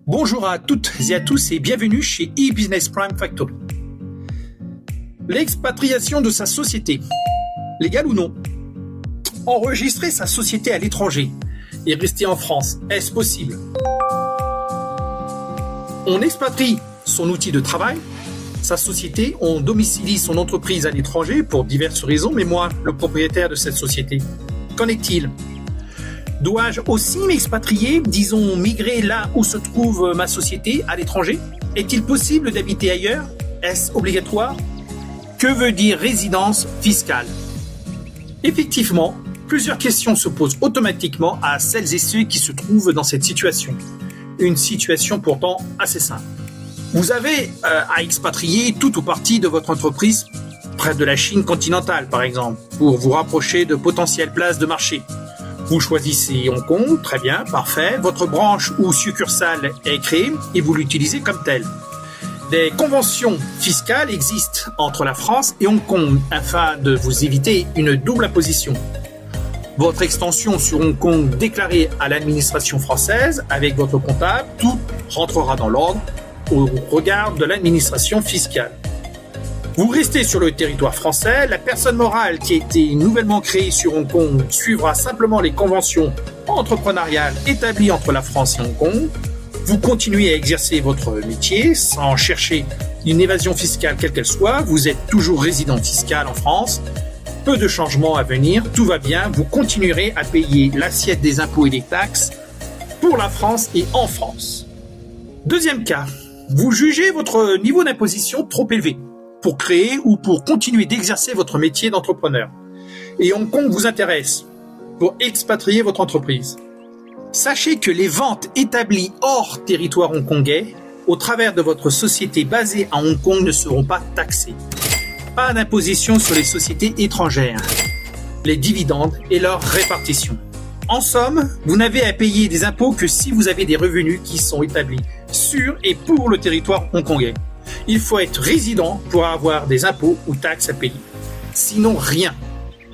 Bonjour à toutes et à tous et bienvenue chez eBusiness Prime Factory. L'expatriation de sa société, légale ou non? Enregistrer sa société à l'étranger et rester en France, est-ce possible? On expatrie son outil de travail, sa société, on domicilie son entreprise à l'étranger pour diverses raisons, mais moi, le propriétaire de cette société, qu'en est-il? Dois-je aussi m'expatrier, disons migrer là où se trouve ma société, à l'étranger? Est-il possible d'habiter ailleurs? Est-ce obligatoire? Que veut dire résidence fiscale? Effectivement, plusieurs questions se posent automatiquement à celles et ceux qui se trouvent dans cette situation. Une situation pourtant assez simple. Vous avez à expatrier tout ou partie de votre entreprise près de la Chine continentale, par exemple, pour vous rapprocher de potentielles places de marché. Vous choisissez Hong Kong, très bien, parfait. Votre branche ou succursale est créée et vous l'utilisez comme telle. Des conventions fiscales existent entre la France et Hong Kong afin de vous éviter une double imposition. Votre extension sur Hong Kong déclarée à l'administration française avec votre comptable, tout rentrera dans l'ordre au regard de l'administration fiscale. Vous restez sur le territoire français, la personne morale qui a été nouvellement créée sur Hong Kong suivra simplement les conventions entrepreneuriales établies entre la France et Hong Kong. Vous continuez à exercer votre métier sans chercher une évasion fiscale quelle qu'elle soit. Vous êtes toujours résident fiscal en France. Peu de changements à venir, tout va bien. Vous continuerez à payer l'assiette des impôts et des taxes pour la France et en France. Deuxième cas, vous jugez votre niveau d'imposition trop élevé pour créer ou pour continuer d'exercer votre métier d'entrepreneur. Et Hong Kong vous intéresse pour expatrier votre entreprise. Sachez que les ventes établies hors territoire hongkongais, au travers de votre société basée à Hong Kong, ne seront pas taxées. Pas d'imposition sur les sociétés étrangères, les dividendes et leur répartition. En somme, vous n'avez à payer des impôts que si vous avez des revenus qui sont établis sur et pour le territoire hongkongais. Il faut être résident pour avoir des impôts ou taxes à payer. Sinon, rien.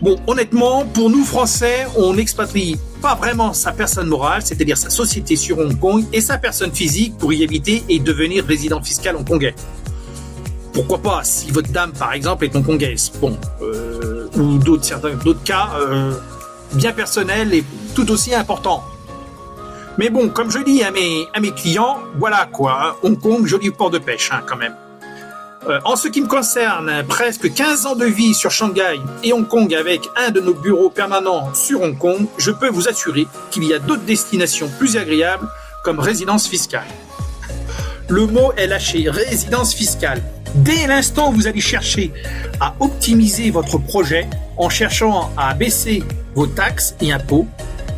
Bon, honnêtement, pour nous Français, on n'expatrie pas vraiment sa personne morale, c'est-à-dire sa société sur Hong Kong, et sa personne physique pour y habiter et devenir résident fiscal hongkongais. Pourquoi pas, si votre dame, par exemple, est hongkongaise. Bon, ou d'autres cas bien personnels et tout aussi importants. Mais bon, comme je dis à mes clients, voilà quoi, Hong Kong, joli port de pêche quand même. En ce qui me concerne, presque 15 ans de vie sur Shanghai et Hong Kong avec un de nos bureaux permanents sur Hong Kong, je peux vous assurer qu'il y a d'autres destinations plus agréables comme résidence fiscale. Le mot est lâché, résidence fiscale. Dès l'instant où vous allez chercher à optimiser votre projet en cherchant à baisser vos taxes et impôts,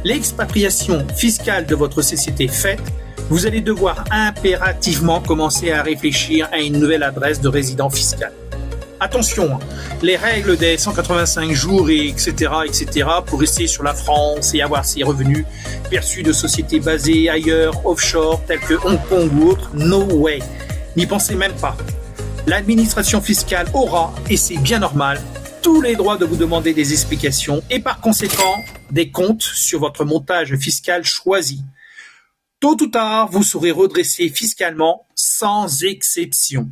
l'expatriation fiscale de votre société faite, vous allez devoir impérativement commencer à réfléchir à une nouvelle adresse de résident fiscal. Attention, les règles des 185 jours et etc. pour rester sur la France et avoir ses revenus perçus de sociétés basées ailleurs, offshore, telles que Hong Kong ou autres, no way. N'y pensez même pas. L'administration fiscale aura, et c'est bien normal, tous les droits de vous demander des explications et par conséquent des comptes sur votre montage fiscal choisi. Tôt ou tard, vous serez redressé fiscalement sans exception.